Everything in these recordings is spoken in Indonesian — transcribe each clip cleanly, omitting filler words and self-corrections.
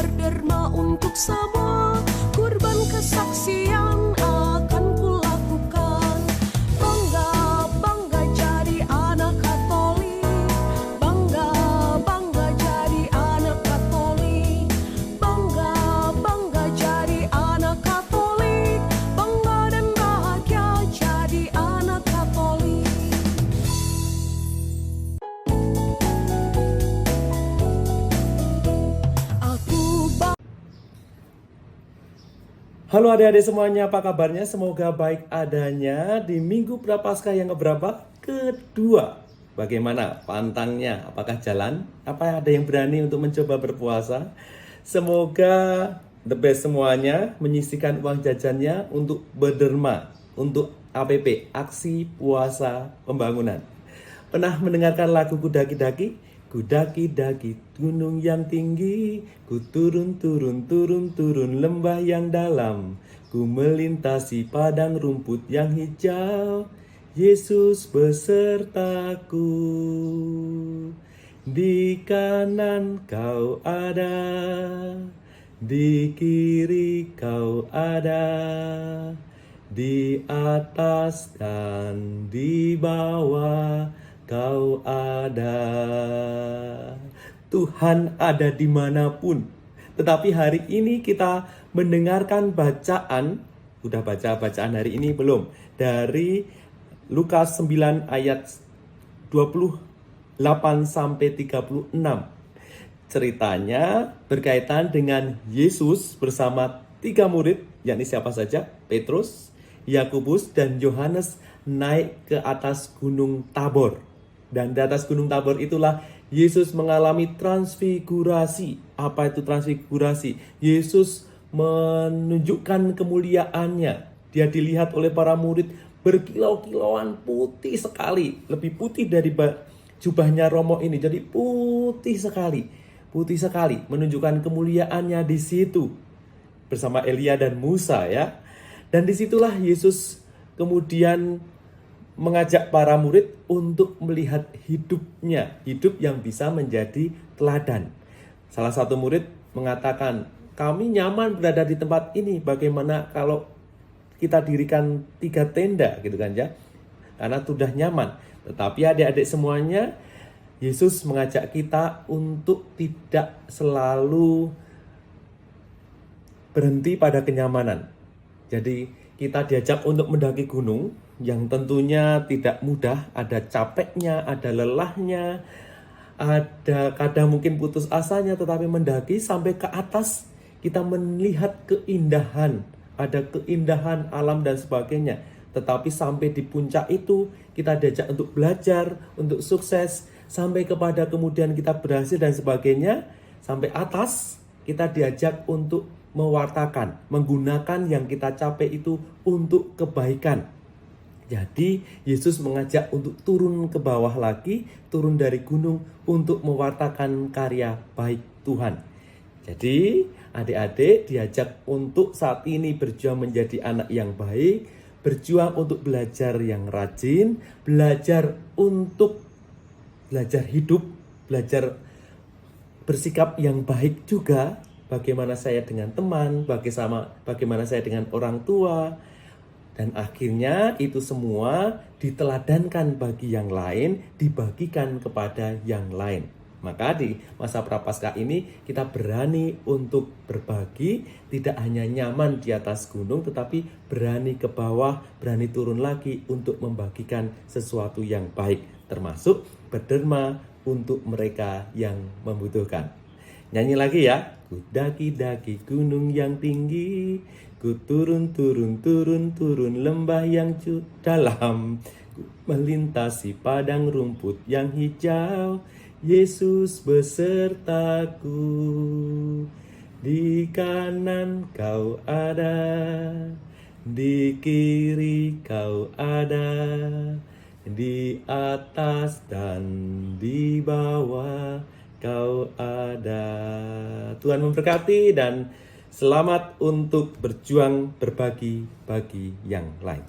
berderma untuk semua, kurban kesaksian akan kulakukan. Bangga, bangga jadi anak Katolik, bangga, bangga jadi anak Katolik, bangga, bangga jadi anak Katolik, bangga dan bahagia jadi anak Katolik. Halo adik-adik semuanya, apa kabarnya? Semoga baik adanya di Minggu Prapaskah yang keberapa? Kedua. Bagaimana pantangnya? Apakah jalan? Apa ada yang berani untuk mencoba berpuasa? Semoga the best semuanya menyisihkan uang jajannya untuk berderma, untuk APP, Aksi Puasa Pembangunan. Pernah mendengarkan lagu Kudaki-daki? Kudaki-daki gunung yang tinggi, ku turun-turun lembah yang dalam, ku melintasi padang rumput yang hijau, Yesus besertaku. Di kanan kau ada, di kiri kau ada, di atas dan di bawah kau ada. Tuhan ada dimanapun. Tetapi hari ini kita mendengarkan bacaan. Udah baca bacaan hari ini belum? Dari Lukas 9 ayat 28 sampai 36. Ceritanya berkaitan dengan Yesus bersama 3 murid, yakni siapa saja? Petrus, Yakobus, dan Yohanes naik ke atas Gunung Tabor. Dan di atas Gunung Tabor itulah Yesus mengalami transfigurasi. Apa itu transfigurasi? Yesus menunjukkan kemuliaannya. Dia dilihat oleh para murid berkilau-kilauan, putih sekali. Lebih putih dari jubahnya Romo ini. Jadi putih sekali. Putih sekali. Menunjukkan kemuliaannya di situ. Bersama Elia dan Musa ya. Dan disitulah Yesus kemudian mengajak para murid untuk melihat hidupnya, hidup yang bisa menjadi teladan. Salah satu murid mengatakan, kami nyaman berada di tempat ini, bagaimana kalau kita dirikan 3 tenda gitu kan ya, karena sudah nyaman. Tetapi adik-adik semuanya, Yesus mengajak kita untuk tidak selalu berhenti pada kenyamanan. Jadi kita diajak untuk mendaki gunung yang tentunya tidak mudah, ada capeknya, ada lelahnya, ada kadang mungkin putus asanya, tetapi mendaki sampai ke atas kita melihat keindahan, ada keindahan alam dan sebagainya. Tetapi sampai di puncak itu kita diajak untuk belajar, untuk sukses, sampai kepada kemudian kita berhasil dan sebagainya. Sampai atas kita diajak untuk mewartakan, menggunakan yang kita capai itu untuk kebaikan. Jadi Yesus mengajak untuk turun ke bawah lagi, turun dari gunung untuk mewartakan karya baik Tuhan. Jadi adik-adik diajak untuk saat ini berjuang menjadi anak yang baik, berjuang untuk belajar yang rajin, belajar untuk belajar hidup, belajar bersikap yang baik juga. Bagaimana saya dengan teman, bagaimana saya dengan orang tua. Dan akhirnya itu semua diteladankan bagi yang lain, dibagikan kepada yang lain. Maka di masa Prapaskah ini kita berani untuk berbagi, tidak hanya nyaman di atas gunung, tetapi berani ke bawah, berani turun lagi untuk membagikan sesuatu yang baik. Termasuk berderma untuk mereka yang membutuhkan. Nyanyi lagi ya. Kudaki-daki gunung yang tinggi, ku turun-turun lembah yang dalam, ku melintasi padang rumput yang hijau, Yesus besertaku. Di kanan kau ada, di kiri kau ada, di atas dan di bawah kau ada. Tuhan memberkati dan selamat untuk berjuang berbagi bagi yang lain.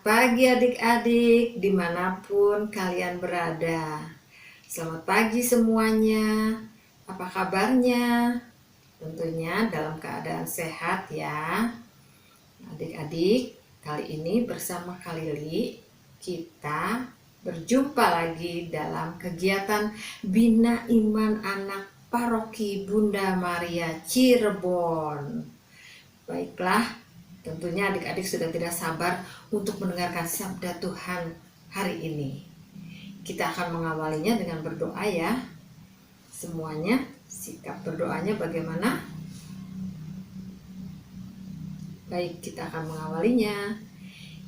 Selamat pagi adik-adik dimanapun kalian berada. Selamat pagi semuanya. Apa kabarnya? Tentunya dalam keadaan sehat ya. Adik-adik, kali ini bersama Kak Lili kita berjumpa lagi dalam kegiatan Bina Iman Anak Paroki Bunda Maria Cirebon. Baiklah, tentunya adik-adik sudah tidak sabar untuk mendengarkan sabda Tuhan hari ini. Kita akan mengawalinya dengan berdoa ya. Semuanya, sikap berdoanya bagaimana? Baik, kita akan mengawalinya.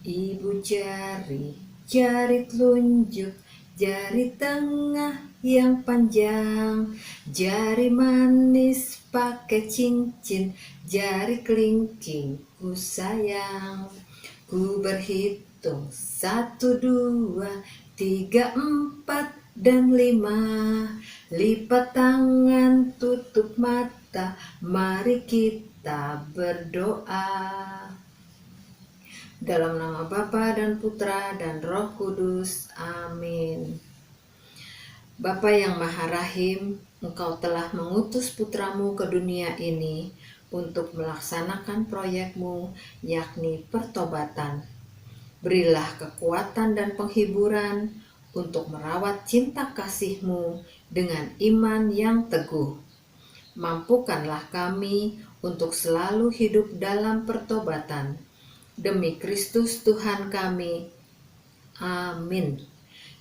Ibu jari, jari telunjuk, jari tengah yang panjang, jari manis pakai cincin, jari kelingking ku sayang. Ku berhitung 1, 2, 3, 4 dan 5. Lipat tangan, tutup mata, mari kita berdoa. Dalam nama Bapa dan Putra dan Roh Kudus. Amin. Bapa yang Maha Rahim, Engkau telah mengutus putramu ke dunia ini untuk melaksanakan proyekmu, yakni pertobatan. Berilah kekuatan dan penghiburan untuk merawat cinta kasih-Mu dengan iman yang teguh. Mampukanlah kami untuk selalu hidup dalam pertobatan. Demi Kristus Tuhan kami. Amin.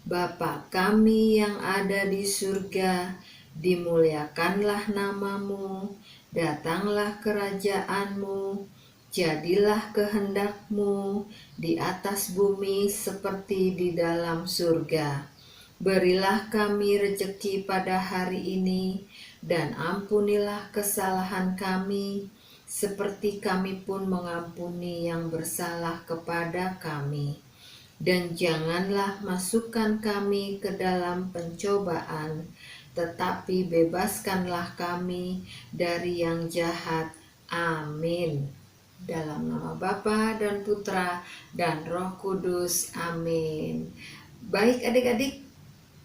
Bapa kami yang ada di surga, dimuliakanlah nama-Mu, datanglah kerajaan-Mu, jadilah kehendak-Mu di atas bumi seperti di dalam surga. Berilah kami rejeki pada hari ini, dan ampunilah kesalahan kami, seperti kami pun mengampuni yang bersalah kepada kami. Dan janganlah masukkan kami ke dalam pencobaan, tetapi bebaskanlah kami dari yang jahat. Amin. Dalam nama Bapa dan Putra dan Roh Kudus. Amin. Baik adik-adik,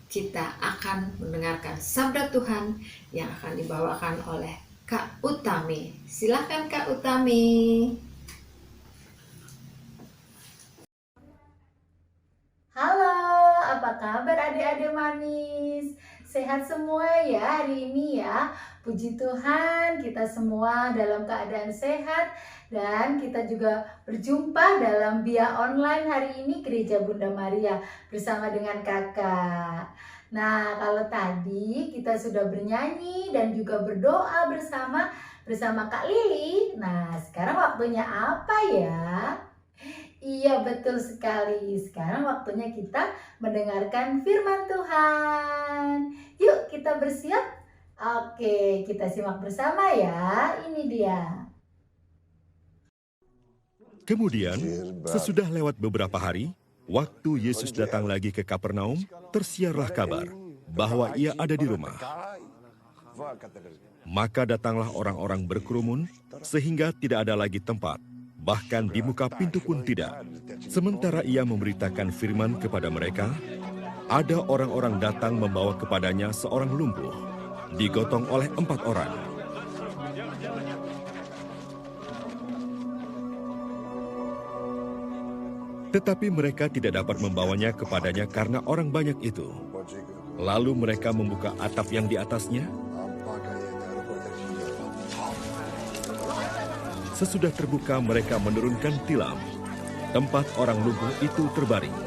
kita akan mendengarkan sabda Tuhan yang akan dibawakan oleh Kak Utami. Silakan Kak Utami. Halo, apa kabar adik-adik manis? Sehat semua ya hari ini ya. Puji Tuhan, kita semua dalam keadaan sehat dan kita juga berjumpa dalam via online hari ini Gereja Bunda Maria bersama dengan kakak. Nah, kalau tadi kita sudah bernyanyi dan juga berdoa bersama Kak Lili. Nah, sekarang waktunya apa ya? Iya, betul sekali. Sekarang waktunya kita mendengarkan firman Tuhan. Yuk kita bersiap. Oke, kita simak bersama ya. Ini dia. Kemudian, sesudah lewat beberapa hari, waktu Yesus datang lagi ke Kapernaum, tersiarlah kabar bahwa ia ada di rumah. Maka datanglah orang-orang berkerumun, sehingga tidak ada lagi tempat. Bahkan di muka pintu pun tidak. Sementara ia memberitakan firman kepada mereka, ada orang-orang datang membawa kepadanya seorang lumpuh, digotong oleh 4 orang. Tetapi mereka tidak dapat membawanya kepadanya karena orang banyak itu. Lalu mereka membuka atap yang di atasnya. Sesudah terbuka, mereka menurunkan tilam. Tempat orang lumpuh itu terbaring.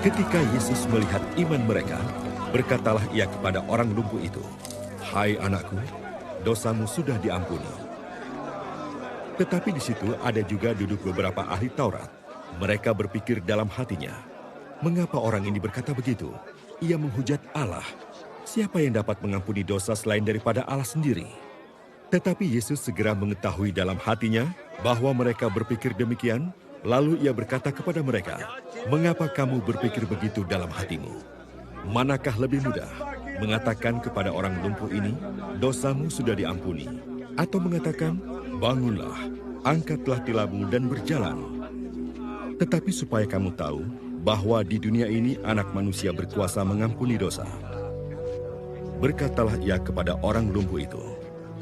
Ketika Yesus melihat iman mereka, berkatalah ia kepada orang lumpuh itu, "Hai anakku, dosamu sudah diampuni." Tetapi di situ ada juga duduk beberapa ahli Taurat. Mereka berpikir dalam hatinya, "Mengapa orang ini berkata begitu? Ia menghujat Allah. Siapa yang dapat mengampuni dosa selain daripada Allah sendiri?" Tetapi Yesus segera mengetahui dalam hatinya bahwa mereka berpikir demikian, lalu ia berkata kepada mereka, "Mengapa kamu berpikir begitu dalam hatimu? Manakah lebih mudah, mengatakan kepada orang lumpuh ini, dosamu sudah diampuni, Atau mengatakan, bangunlah, angkatlah tilammu dan berjalan. Tetapi supaya kamu tahu bahwa di dunia ini anak manusia berkuasa mengampuni dosa. Berkatalah ia kepada orang lumpuh itu,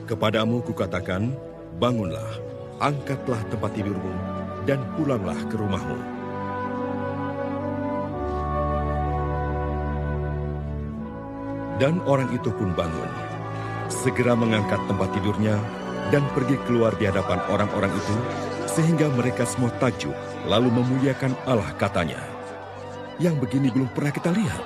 kepadamu kukatakan, bangunlah, angkatlah tempat tidurmu, dan pulanglah ke rumahmu. Dan orang itu pun bangun, segera mengangkat tempat tidurnya, dan pergi keluar di hadapan orang-orang itu, sehingga mereka semua takjub, lalu memuliakan Allah katanya, yang begini belum pernah kita lihat.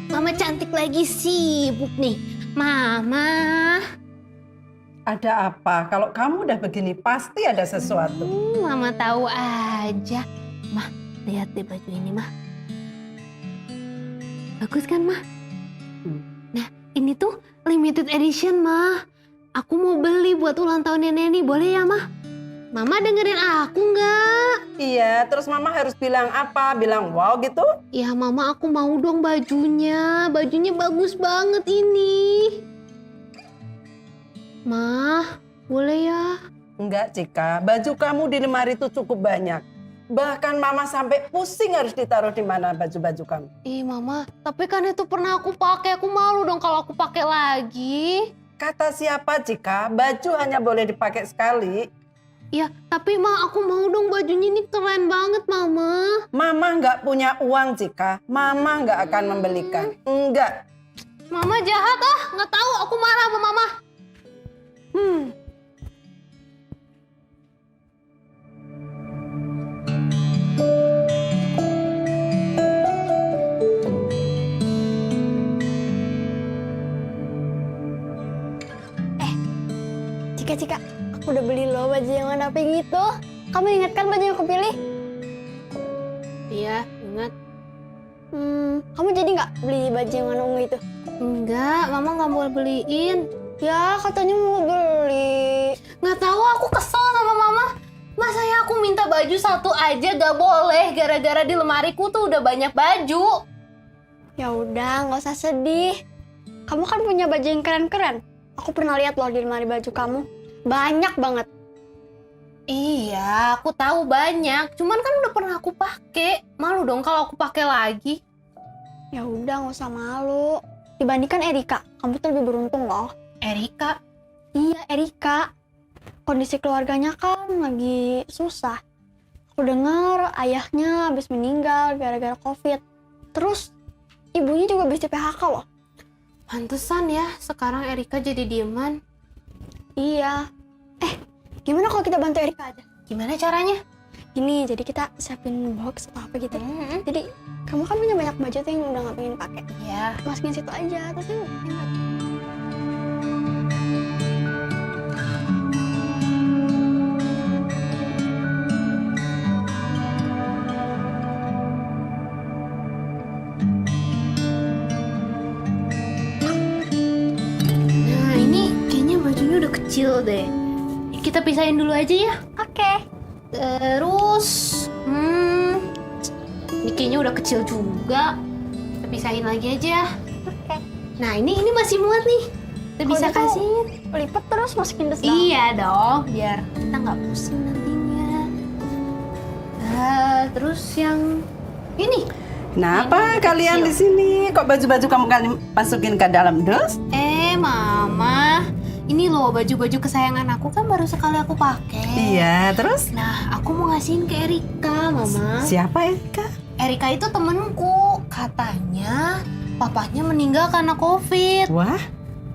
Mama cantik lagi sibuk nih. Mama. Ada apa? Kalau kamu udah begini pasti ada sesuatu. Mama tahu aja. Mah, lihat deh baju ini, Mah. Bagus kan, Mah? Nah, ini tuh limited edition, Mah. Aku mau beli buat ulang tahun nenek, boleh ya, Mah? Mama dengerin aku nggak? Iya, terus mama harus bilang apa? Bilang wow gitu? Ya, Mama aku mau dong bajunya. Bajunya bagus banget ini. Mah, boleh ya? Enggak, Cika. Baju kamu di lemari itu cukup banyak. Bahkan mama sampai pusing harus ditaruh di mana baju-baju kamu. Ih, Mama, tapi kan itu pernah aku pakai. Aku malu dong kalau aku pakai lagi. Kata siapa, Cika? Baju hanya boleh dipakai sekali. Ya, tapi Ma, aku mau dong bajunya ini keren banget, Mama. Mama nggak punya uang, Cika. Mama nggak akan membelikan. Enggak. Mama jahat ah, nggak tahu. Aku marah sama Mama. Cika, aku udah beli loh baju yang warna pink itu. Kamu ingat kan baju yang aku pilih? Iya, ingat. Kamu jadi nggak beli baju yang warna ungu itu? Enggak, Mama nggak mau beliin. Ya, katanya mau beli. Nggak tahu, aku kesel sama Mama. Masa ya aku minta baju satu aja gak boleh gara-gara di lemariku tuh udah banyak baju. Ya udah, nggak usah sedih. Kamu kan punya baju yang keren-keren. Aku pernah lihat loh di lemari baju kamu. Banyak banget. Iya, aku tahu banyak. Cuman kan udah pernah aku pakai. Malu dong kalau aku pakai lagi. Ya udah, nggak usah malu. Dibandingkan Erika, kamu tuh lebih beruntung loh. Erika? Iya, Erika. Kondisi keluarganya kan lagi susah. Aku dengar ayahnya habis meninggal gara-gara COVID. Terus ibunya juga habis di PHK loh. Pantesan ya, sekarang Erika jadi dieman. Iya. Gimana kalau kita bantu Erika aja? Gimana caranya? Gini, jadi kita siapin box atau apa gitu. Jadi kamu kan punya banyak baju tuh yang udah gak pengen pakai. Iya. Masukin situ aja, terus yang hemat. Nah, ini kayaknya bajunya udah kecil deh. Kita pisahin dulu aja ya. Oke. Terus, ini kayaknya udah kecil juga. Kita pisahin lagi aja. Oke. Nah, ini masih muat nih. Kita bisa Kalau gitu, kasih. lipat terus masukin dus dalam. Iya dong, biar kita nggak pusing nantinya. Terus yang ini. Kenapa kalian di sini? Kok baju-baju kamu kalian masukin ke dalam dus? Mama, ini loh baju-baju kesayangan aku kan baru sekali aku pakai. Iya, terus? Nah, aku mau ngasihin ke Erika, Mama. Siapa Erika? Erika itu temenku. Katanya papanya meninggal karena COVID. Wah,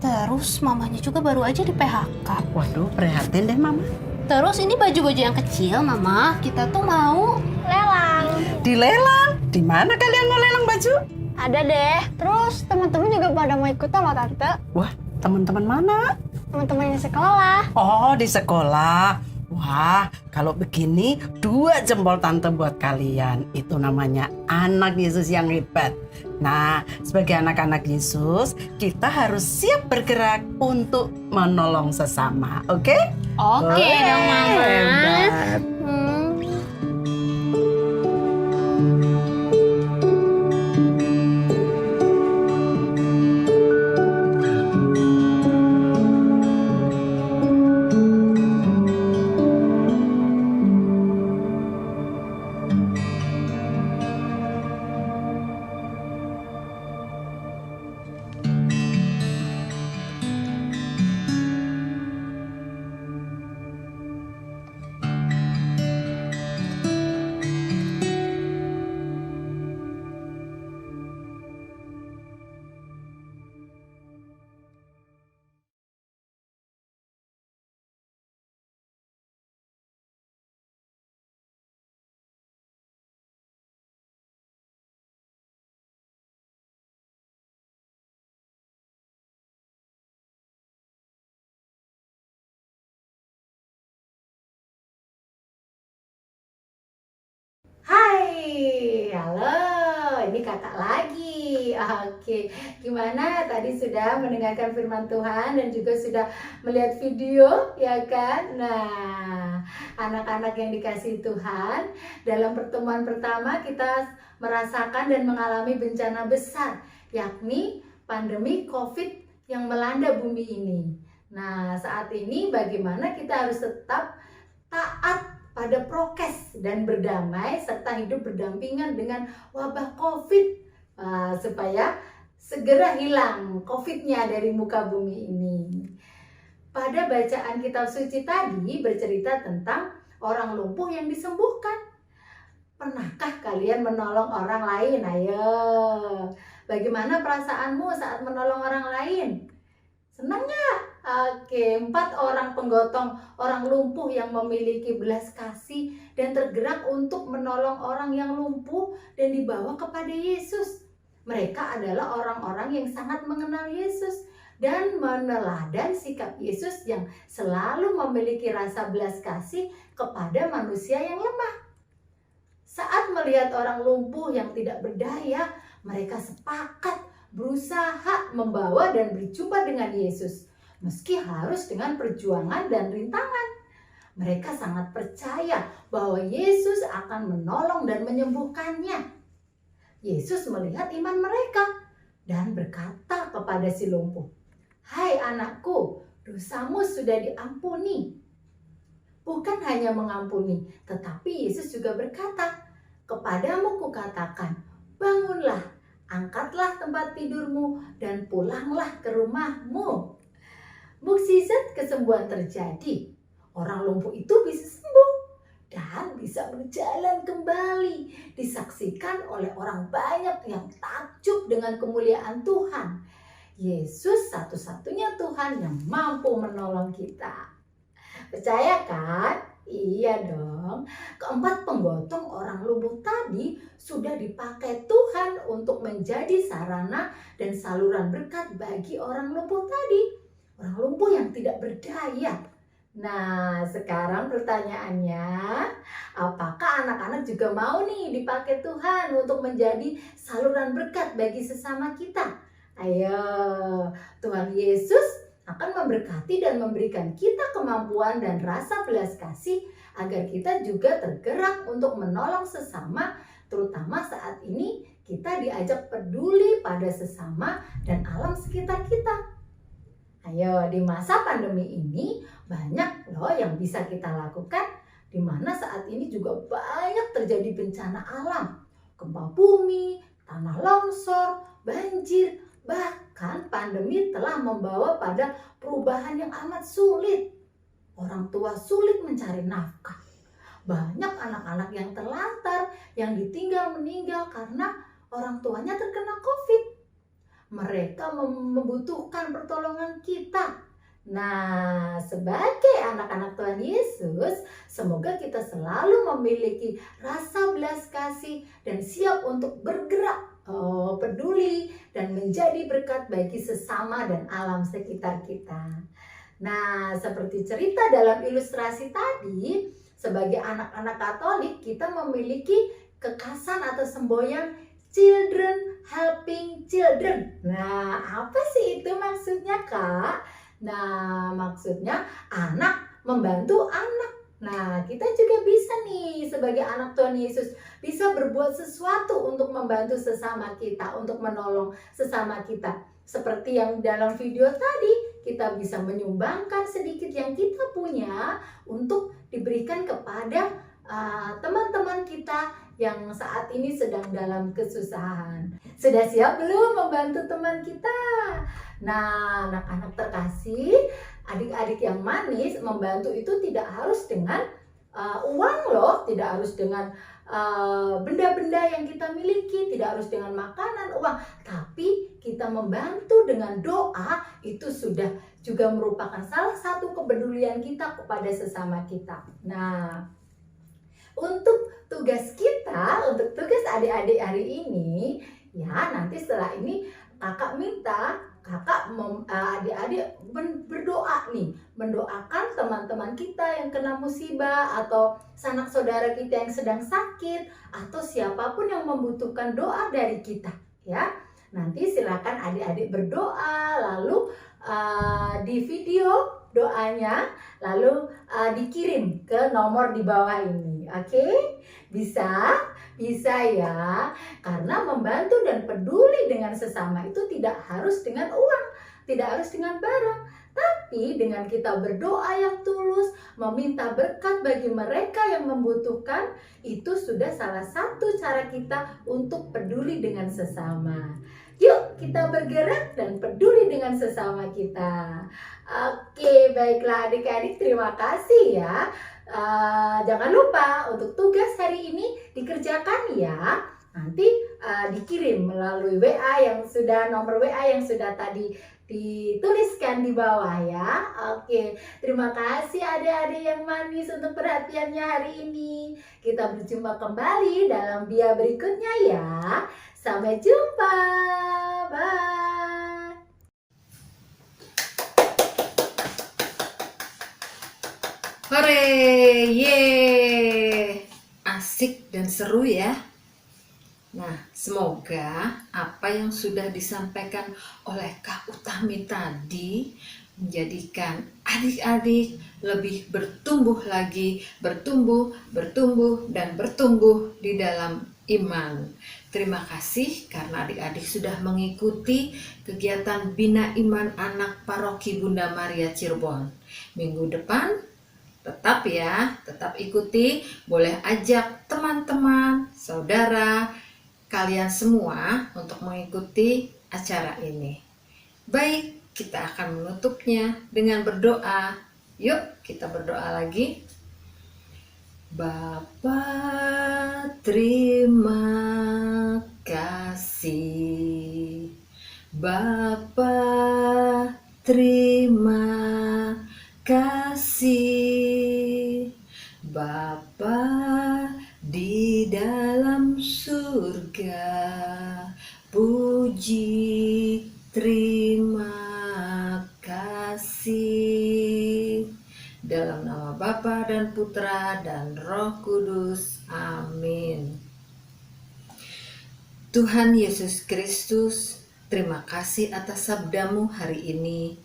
Terus mamanya juga baru aja di PHK. waduh, prihatin deh mama. Terus ini baju-baju yang kecil, Mama. Kita tuh mau Lelang. Dilelang? Di mana kalian mau lelang baju? Ada deh. Terus teman-teman juga pada mau ikutan loh Tante. Wah, teman-teman mana? Teman-teman di sekolah. Oh, di sekolah. Wah, kalau begini 2 jempol tante buat kalian. Itu namanya anak Yesus yang hebat. Nah, sebagai anak-anak Yesus, kita harus siap bergerak untuk menolong sesama. Oke? Oke dong, Mama. Hebat. Hai, halo, ini kakak lagi. Oke, gimana tadi sudah mendengarkan firman Tuhan dan juga sudah melihat video, ya kan? Nah, anak-anak yang dikasihi Tuhan, dalam pertemuan pertama kita merasakan dan mengalami bencana besar, yakni pandemi COVID yang melanda bumi ini. Nah, saat ini bagaimana kita harus tetap taat pada prokes dan berdamai serta hidup berdampingan dengan wabah COVID supaya segera hilang COVID-nya dari muka bumi ini. Pada bacaan kitab suci tadi bercerita tentang orang lumpuh yang disembuhkan. Pernahkah kalian menolong orang lain? Ayo, bagaimana perasaanmu saat menolong orang lain? Senang nggak? Oke, 4 orang penggotong orang lumpuh yang memiliki belas kasih dan tergerak untuk menolong orang yang lumpuh dan dibawa kepada Yesus. Mereka adalah orang-orang yang sangat mengenal Yesus dan meneladan sikap Yesus yang selalu memiliki rasa belas kasih kepada manusia yang lemah. Saat melihat orang lumpuh yang tidak berdaya, mereka sepakat berusaha membawa dan berjumpa dengan Yesus, meski harus dengan perjuangan dan rintangan. Mereka sangat percaya bahwa Yesus akan menolong dan menyembuhkannya. Yesus melihat iman mereka dan berkata kepada si lumpuh, "Hai anakku, dosamu sudah diampuni." Bukan hanya mengampuni, tetapi Yesus juga berkata, "Kepadamu kukatakan, bangunlah, angkatlah tempat tidurmu dan pulanglah ke rumahmu." Mukjizat kesembuhan terjadi. Orang lumpuh itu bisa sembuh dan bisa berjalan kembali. Disaksikan oleh orang banyak yang takjub dengan kemuliaan Tuhan. Yesus satu-satunya Tuhan yang mampu menolong kita. Percaya kan? Iya dong. Keempat penggotong orang lumpuh tadi sudah dipakai Tuhan untuk menjadi sarana dan saluran berkat bagi orang lumpuh tadi. Orang lumpuh yang tidak berdaya. Nah, sekarang pertanyaannya, apakah anak-anak juga mau nih dipakai Tuhan untuk menjadi saluran berkat bagi sesama kita? Ayo, Tuhan Yesus akan memberkati dan memberikan kita kemampuan dan rasa belas kasih agar kita juga tergerak untuk menolong sesama, terutama saat ini kita diajak peduli pada sesama dan alam sekitar kita. Ayo, di masa pandemi ini banyak loh yang bisa kita lakukan, di mana saat ini juga banyak terjadi bencana alam, gempa bumi, tanah longsor, banjir, bahkan pandemi telah membawa pada perubahan yang amat sulit. Orang tua sulit mencari nafkah. Banyak anak-anak yang terlantar, yang ditinggal meninggal karena orang tuanya terkena COVID. Mereka membutuhkan pertolongan kita. Nah, sebagai anak-anak Tuhan Yesus, semoga kita selalu memiliki rasa belas kasih dan siap untuk bergerak, peduli, dan menjadi berkat bagi sesama dan alam sekitar kita. Nah, seperti cerita dalam ilustrasi tadi, sebagai anak-anak Katolik, kita memiliki kekasan atau semboyan Children Helping Children. Nah, apa sih itu maksudnya, Kak? Nah, maksudnya anak membantu anak. Nah, kita juga bisa nih sebagai anak Tuhan Yesus bisa berbuat sesuatu untuk membantu sesama kita, untuk menolong sesama kita. Seperti yang dalam video tadi, kita bisa menyumbangkan sedikit yang kita punya untuk diberikan kepada teman-teman kita yang saat ini sedang dalam kesusahan. Sudah siap belum membantu teman kita? Nah, anak-anak terkasih, adik-adik yang manis, membantu itu tidak harus dengan uang loh, tidak harus dengan benda-benda yang kita miliki, tidak harus dengan makanan, uang, tapi kita membantu dengan doa itu sudah juga merupakan salah satu kepedulian kita kepada sesama kita. Nah, untuk tugas kita, untuk tugas adik-adik hari ini, ya nanti setelah ini kakak minta adik-adik berdoa nih, mendoakan teman-teman kita yang kena musibah atau sanak saudara kita yang sedang sakit atau siapapun yang membutuhkan doa dari kita, ya. Nanti silakan adik-adik berdoa, lalu di video doanya, lalu dikirim ke nomor di bawah ini, oke? Bisa ya, karena membantu dan peduli dengan sesama itu tidak harus dengan uang, tidak harus dengan barang, tapi dengan kita berdoa yang tulus, meminta berkat bagi mereka yang membutuhkan, itu sudah salah satu cara kita untuk peduli dengan sesama. Yuk kita bergerak dan peduli dengan sesama kita. Oke, baiklah adik-adik, terima kasih ya. Jangan lupa untuk tugas hari ini dikerjakan ya. Nanti dikirim melalui WA yang sudah, nomor WA yang sudah tadi dituliskan di bawah ya. Oke, terima kasih adik-adik yang manis untuk perhatiannya hari ini. Kita berjumpa kembali dalam Bia berikutnya ya. Sampai jumpa. Bye. Hore, ye, asik dan seru ya. Nah, semoga apa yang sudah disampaikan oleh Kak Utami tadi menjadikan adik-adik lebih bertumbuh lagi, bertumbuh, dan bertumbuh di dalam iman. Terima kasih karena adik-adik sudah mengikuti kegiatan Bina Iman Anak Paroki Bunda Maria Cirebon. Minggu depan tetap ikuti, boleh ajak teman-teman, saudara, kalian semua untuk mengikuti acara ini. Baik, kita akan menutupnya dengan berdoa. Yuk, kita berdoa lagi. Bapa, terima kasih. Bapa, terima kasih. Bapa di dalam surga, puji terima kasih. Dalam nama Bapa dan Putra dan Roh Kudus. Amin. Tuhan Yesus Kristus, terima kasih atas sabdamu hari ini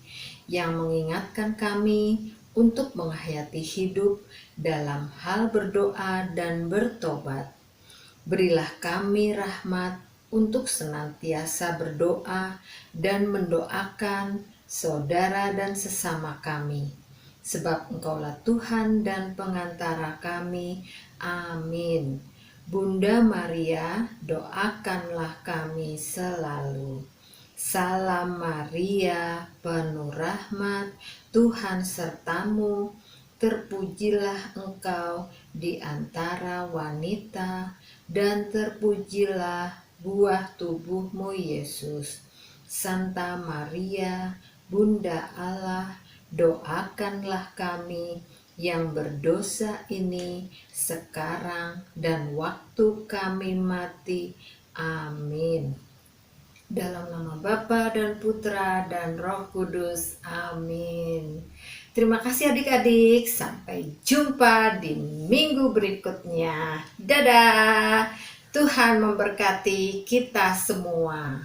yang mengingatkan kami untuk menghayati hidup dalam hal berdoa dan bertobat. Berilah kami rahmat untuk senantiasa berdoa dan mendoakan saudara dan sesama kami. Sebab Engkaulah Tuhan dan pengantara kami. Amin. Bunda Maria, doakanlah kami selalu. Salam Maria, penuh rahmat, Tuhan sertamu. Terpujilah engkau di antara wanita, dan terpujilah buah tubuhmu Yesus. Santa Maria, Bunda Allah, doakanlah kami yang berdosa ini sekarang dan waktu kami mati. Amin. Dalam nama Bapa dan Putra dan Roh Kudus. Amin. Terima kasih adik-adik. Sampai jumpa di minggu berikutnya. Dadah. Tuhan memberkati kita semua.